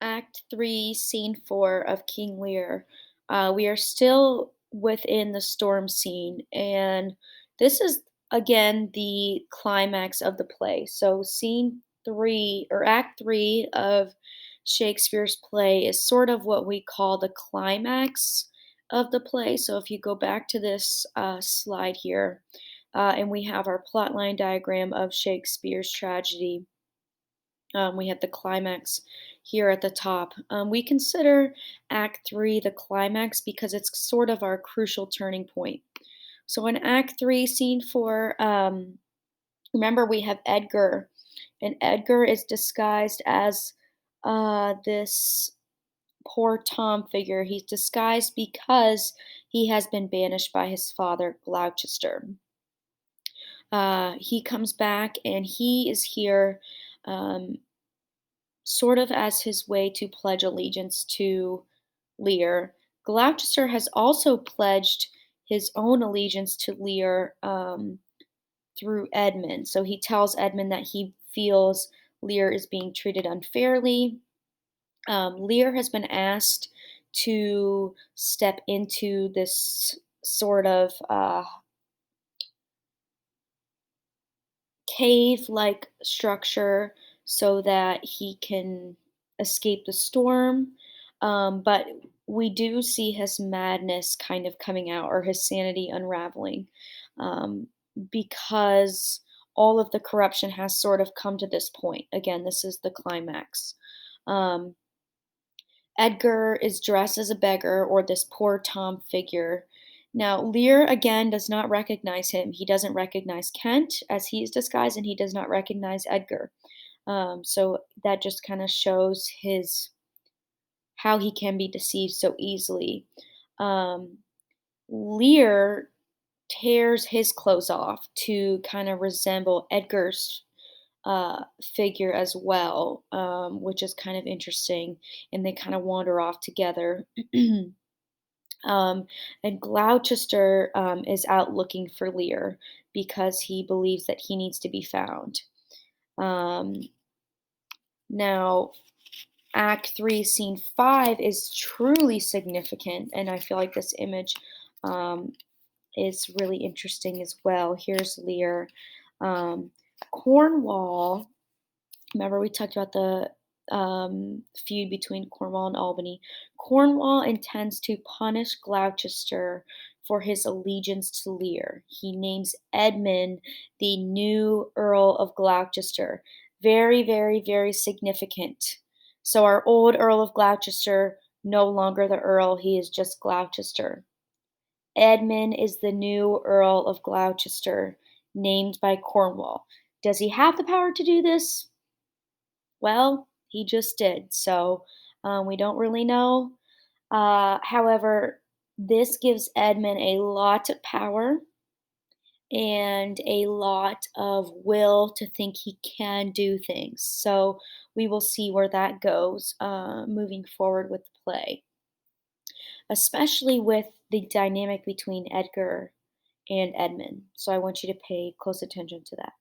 Act 3, Scene 4 of King Lear. We are still within the storm scene, and this is again the climax of the play. So, Scene 3 or Act 3 of Shakespeare's play is sort of what we call the climax of the play. So, if you go back to this slide here, and we have our plotline diagram of Shakespeare's tragedy. We have the climax here at the top. We consider Act 3 the climax because it's sort of our crucial turning point. So in Act 3, Scene 4, remember we have Edgar, and Edgar is disguised as this poor Tom figure. He's disguised because he has been banished by his father, Gloucester. He comes back and he is here. Um, Sort of as his way to pledge allegiance to Lear. Gloucester has also pledged his own allegiance to Lear through Edmund. So he tells Edmund that he feels Lear is being treated unfairly. Lear has been asked to step into this sort of cave-like structure so that he can escape the storm. But we do see his madness kind of coming out or his sanity unraveling um, because all of the corruption has sort of come to this point. Again, this is the climax. Um, Edgar is dressed as a beggar or this poor Tom figure. Now, Lear again does not recognize him. He doesn't recognize Kent as he is disguised, and he does not recognize Edgar. So that just kind of shows his how he can be deceived so easily. Um, Lear tears his clothes off to kind of resemble Edgar's figure as well, which is kind of interesting. And they kind of wander off together. And Gloucester is out looking for Lear because he believes that he needs to be found. Um, Now, Act 3, Scene 5 is truly significant, and I feel like this image um, is really interesting as well. Here's Lear. Um, Cornwall, remember we talked about the feud between Cornwall and Albany. Cornwall intends to punish Gloucester for his allegiance to Lear. He names Edmund the new Earl of Gloucester. Very, very, very significant. So our old Earl of Gloucester, no longer the Earl, he is just Gloucester. Edmund is the new Earl of Gloucester, named by Cornwall. Does he have the power to do this? Well, he just did. So we don't really know. However, this gives Edmund a lot of power and a lot of will to think he can do things. So we will see where that goes moving forward with the play, especially with the dynamic between Edgar and Edmund. So I want you to pay close attention to that.